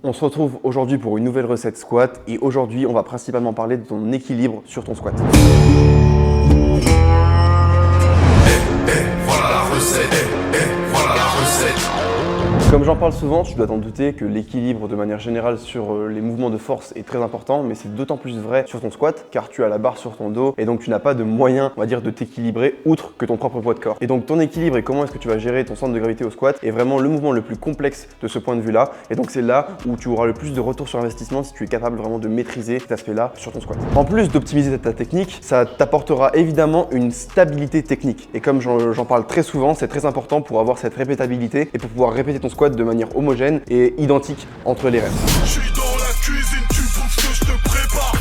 On se retrouve aujourd'hui pour une nouvelle recette squat et aujourd'hui on va principalement parler de ton équilibre sur ton squat. Voilà la recette, voilà la recette. Comme j'en parle souvent, tu dois t'en douter que l'équilibre de manière générale sur les mouvements de force est très important, mais c'est d'autant plus vrai sur ton squat car tu as la barre sur ton dos et donc tu n'as pas de moyen, on va dire, de t'équilibrer outre que ton propre poids de corps. Et donc ton équilibre et comment est-ce que tu vas gérer ton centre de gravité au squat est vraiment le mouvement le plus complexe de ce point de vue-là. Et donc c'est là où tu auras le plus de retour sur investissement si tu es capable vraiment de maîtriser cet aspect-là sur ton squat. En plus d'optimiser ta technique, ça t'apportera évidemment une stabilité technique. Et comme j'en parle très souvent, c'est très important pour avoir cette répétabilité et pour pouvoir répéter ton squat de manière homogène et identique entre les reps. Je suis dans la cuisine, tu bouffes ce que je te prépare.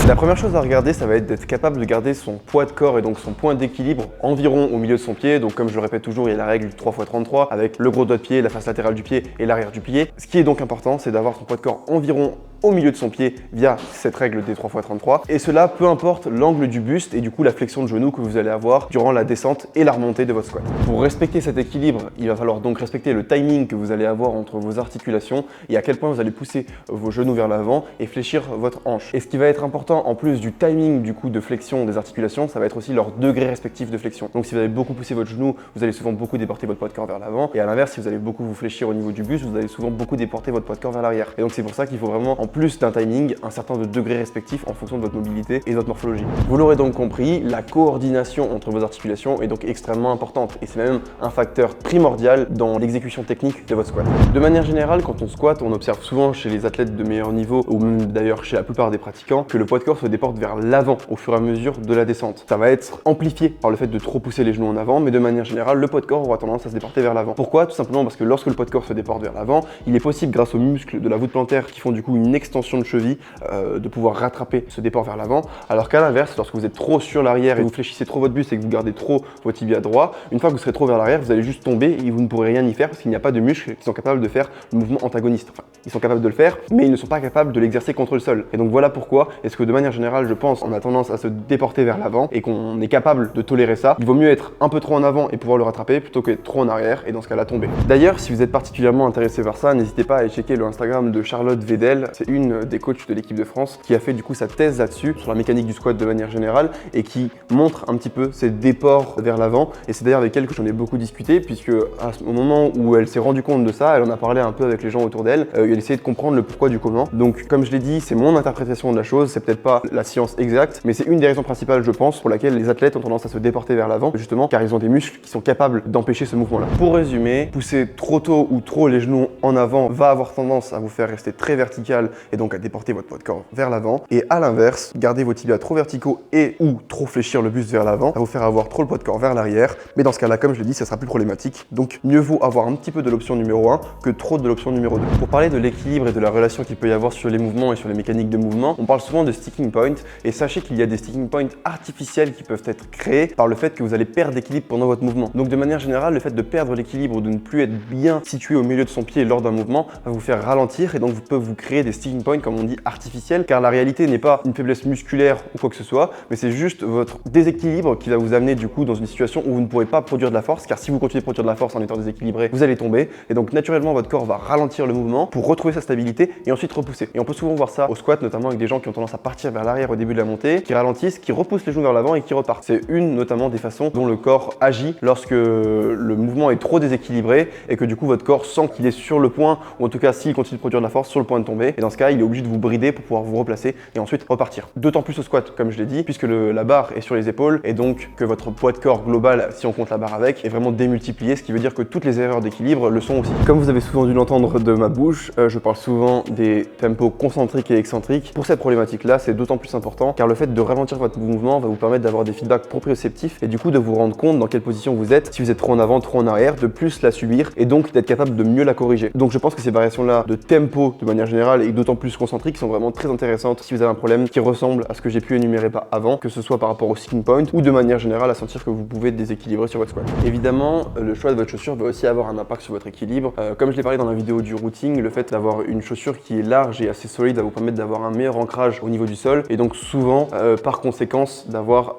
La première chose à regarder, ça va être d'être capable de garder son poids de corps et donc son point d'équilibre environ au milieu de son pied. Donc comme je le répète toujours, il y a la règle du 3x33 avec le gros doigt de pied, la face latérale du pied et l'arrière du pied. Ce qui est donc important, c'est d'avoir son poids de corps environ au milieu de son pied via cette règle des 3x33. Et cela, peu importe l'angle du buste et du coup la flexion de genou que vous allez avoir durant la descente et la remontée de votre squat. Pour respecter cet équilibre, il va falloir donc respecter le timing que vous allez avoir entre vos articulations et à quel point vous allez pousser vos genoux vers l'avant et fléchir votre hanche. Et ce qui va être important en plus du timing du coup de flexion des articulations, ça va être aussi leur degré respectif de flexion. Donc si vous allez beaucoup pousser votre genou, vous allez souvent beaucoup déporter votre poids de corps vers l'avant. Et à l'inverse, si vous allez beaucoup vous fléchir au niveau du buste, vous allez souvent beaucoup déporter votre poids de corps vers l'arrière. Et donc c'est pour ça qu'il faut vraiment, en plus d'un timing, un certain degré respectif en fonction de votre mobilité et de votre morphologie. Vous l'aurez donc compris, la coordination entre vos articulations est donc extrêmement importante et c'est même un facteur primordial dans l'exécution technique de votre squat. De manière générale, quand on squatte, on observe souvent chez les athlètes de meilleur niveau ou même d'ailleurs chez la plupart des pratiquants que le poids de corps se déporte vers l'avant au fur et à mesure de la descente. Ça va être amplifié par le fait de trop pousser les genoux en avant, mais de manière générale, le poids de corps aura tendance à se déporter vers l'avant. Pourquoi? Tout simplement parce que lorsque le poids de corps se déporte vers l'avant, il est possible, grâce aux muscles de la voûte plantaire qui font du coup une extension de cheville, de pouvoir rattraper ce déport vers l'avant, alors qu'à l'inverse, lorsque vous êtes trop sur l'arrière et vous fléchissez trop votre buste et que vous gardez trop votre tibia droit, une fois que vous serez trop vers l'arrière, vous allez juste tomber et vous ne pourrez rien y faire parce qu'il n'y a pas de muscles qui sont capables de faire le mouvement antagoniste. Enfin, ils sont capables de le faire, mais ils ne sont pas capables de l'exercer contre le sol. Et donc voilà pourquoi est-ce que de manière générale, je pense, on a tendance à se déporter vers l'avant et qu'on est capable de tolérer ça. Il vaut mieux être un peu trop en avant et pouvoir le rattraper plutôt que trop en arrière et dans ce cas-là tomber. D'ailleurs, si vous êtes particulièrement intéressé par ça, n'hésitez pas à aller checker le Instagram de Charlotte Vedel. C'est une des coachs de l'équipe de France qui a fait du coup sa thèse là-dessus, sur la mécanique du squat de manière générale et qui montre un petit peu ces déports vers l'avant. Et c'est d'ailleurs avec elle que j'en ai beaucoup discuté puisque au moment où elle s'est rendue compte de ça, elle en a parlé un peu avec les gens autour d'elle, elle essayait de comprendre le pourquoi du comment. Donc comme je l'ai dit, c'est mon interprétation de la chose, c'est peut-être pas la science exacte, mais c'est une des raisons principales, je pense, pour laquelle les athlètes ont tendance à se déporter vers l'avant, justement car ils ont des muscles qui sont capables d'empêcher ce mouvement-là. Pour résumer, pousser trop tôt ou trop les genoux en avant va avoir tendance à vous faire rester très vertical et donc à déporter votre poids de corps vers l'avant. Et à l'inverse, garder vos tibias trop verticaux et ou trop fléchir le buste vers l'avant va vous faire avoir trop le poids de corps vers l'arrière. Mais dans ce cas-là, comme je l'ai dit, ça sera plus problématique. Donc mieux vaut avoir un petit peu de l'option numéro 1 que trop de l'option numéro 2. Pour parler de l'équilibre et de la relation qu'il peut y avoir sur les mouvements et sur les mécaniques de mouvement, on parle souvent de sticking point et sachez qu'il y a des sticking points artificiels qui peuvent être créés par le fait que vous allez perdre l'équilibre pendant votre mouvement. Donc de manière générale, le fait de perdre l'équilibre ou de ne plus être bien situé au milieu de son pied lors d'un mouvement va vous faire ralentir et donc vous pouvez vous créer des sticking points comme on dit artificiels car la réalité n'est pas une faiblesse musculaire ou quoi que ce soit, mais c'est juste votre déséquilibre qui va vous amener du coup dans une situation où vous ne pourrez pas produire de la force car si vous continuez à produire de la force en étant déséquilibré, vous allez tomber et donc naturellement votre corps va ralentir le mouvement pour retrouver sa stabilité et ensuite repousser. Et on peut souvent voir ça au squat, notamment avec des gens qui ont tendance à partir vers l'arrière au début de la montée, qui ralentissent, qui repoussent les genoux vers l'avant et qui repartent. C'est une notamment des façons dont le corps agit lorsque le mouvement est trop déséquilibré et que du coup votre corps sent qu'il est sur le point, ou en tout cas s'il continue de produire de la force, sur le point de tomber. Et dans ce cas, il est obligé de vous brider pour pouvoir vous replacer et ensuite repartir. D'autant plus au squat, comme je l'ai dit, puisque la barre est sur les épaules et donc que votre poids de corps global, si on compte la barre avec, est vraiment démultiplié, ce qui veut dire que toutes les erreurs d'équilibre le sont aussi. Comme vous avez souvent dû l'entendre de ma bouche, je parle souvent des tempos concentriques et excentriques. Pour cette problématique-là, c'est d'autant plus important car le fait de ralentir votre mouvement va vous permettre d'avoir des feedbacks proprioceptifs et du coup de vous rendre compte dans quelle position vous êtes, si vous êtes trop en avant, trop en arrière, de plus la subir et donc d'être capable de mieux la corriger. Donc je pense que ces variations-là de tempo de manière générale et d'autant plus concentriques, qui sont vraiment très intéressantes si vous avez un problème qui ressemble à ce que j'ai pu énumérer avant, que ce soit par rapport au sticking point ou de manière générale à sentir que vous pouvez déséquilibrer sur votre squat. Évidemment, le choix de votre chaussure va aussi avoir un impact sur votre équilibre. Comme je l'ai parlé dans la vidéo du routing, le fait d'avoir une chaussure qui est large et assez solide va vous permettre d'avoir un meilleur ancrage au niveau du sol et donc souvent, par conséquence, d'avoir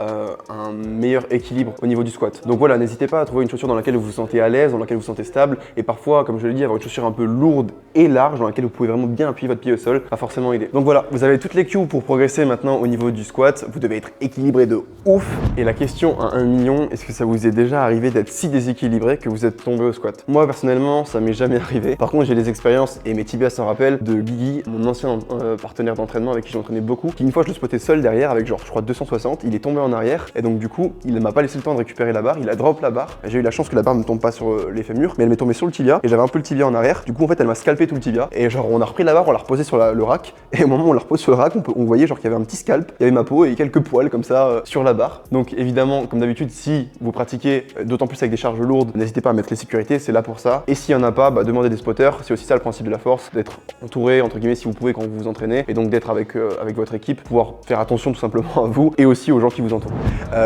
un meilleur équilibre au niveau du squat. Donc voilà, n'hésitez pas à trouver une chaussure dans laquelle vous vous sentez à l'aise, dans laquelle vous vous sentez stable et parfois, comme je l'ai dit, avoir une chaussure un peu lourde et large dans laquelle vous pouvez vraiment bien appuyer votre pied au sol va forcément aider. Donc voilà, vous avez toutes les cues pour progresser maintenant au niveau du squat. Vous devez être équilibré de ouf. Et la question à 1 million, est-ce que ça vous est déjà arrivé d'être si déséquilibré que vous êtes tombé au squat? Moi personnellement, ça m'est jamais arrivé. Par contre, j'ai des expériences et mes tibias s'en rappellent de Guigui, mon ancien partenaire d'entraînement avec qui j'entraînais beaucoup, qui une fois je le spottais seul derrière avec genre je crois 260, il est tombé en arrière et donc du coup il m'a pas laissé le temps de récupérer la barre, il a drop la barre. J'ai eu la chance que la barre ne tombe pas sur les fémurs, mais elle m'est tombée sur le tibia et j'avais un peu le tibia en arrière. Du coup en fait elle m'a scalpé tout le tibia et genre on a repris la barre, on l'a reposée sur le rack et au moment où on la repose sur le rack, on voyait genre qu'il y avait un petit scalp, il y avait ma peau et quelques poils comme ça sur la barre. Donc évidemment, comme d'habitude, si vous pratiquez d'autant plus avec des charges lourdes, n'hésitez pas à mettre les sécurités, c'est là pour ça. Et s'il y en a pas, demandez des spotters. C'est aussi ça le principe de la force, d'être entouré entre guillemets si vous pouvez quand vous vous entraînez et donc d'être avec votre équipe, pouvoir faire attention tout simplement à vous et aussi aux gens qui vous entourent.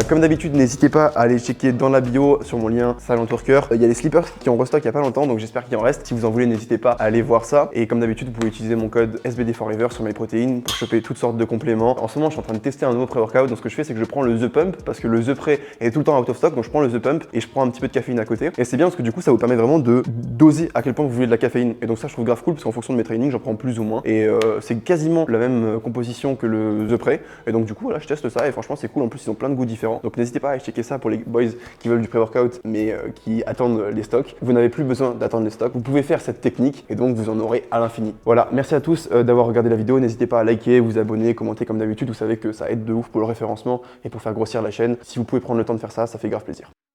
Comme d'habitude, n'hésitez pas à aller checker dans la bio sur mon lien Salle en Twerker. Il y a les slippers qui ont restock il y a pas longtemps, donc j'espère qu'il en reste. Si vous en voulez, n'hésitez pas à aller voir ça. Et comme d'habitude, vous pouvez utiliser mon code SBD Forever sur MyProtein pour choper toutes sortes de compléments. En ce moment, je suis en train de tester un nouveau pré-workout. Donc ce que je fais, c'est que je prends le The Pump parce que le The Pre est tout le temps out of stock. Donc je prends le The Pump et je prends un petit peu de caféine à côté. Et c'est bien parce que du coup, ça vous permet vraiment de doser à quel point vous voulez de la caféine. Et donc ça, je trouve grave cool parce qu'en fonction de mes trainings, j'en prends plus ou moins. Et c'est quasiment la même composition que le The Pre. Et donc du coup, voilà, je teste ça et franchement, c'est cool. En plus, ils ont plein de goûts différents. Donc n'hésitez pas à aller checker ça pour les boys qui veulent du pré-workout mais qui attendent les stocks. Vous n'avez plus besoin d'attendre les stocks. Vous pouvez faire cette technique et donc vous en aurez à l'infini. Voilà, merci à tous d'avoir regardé la vidéo. N'hésitez pas à liker, vous abonner, commenter comme d'habitude. Vous savez que ça aide de ouf pour le référencement et pour faire grossir la chaîne. Si vous pouvez prendre le temps de faire ça, ça fait grave plaisir.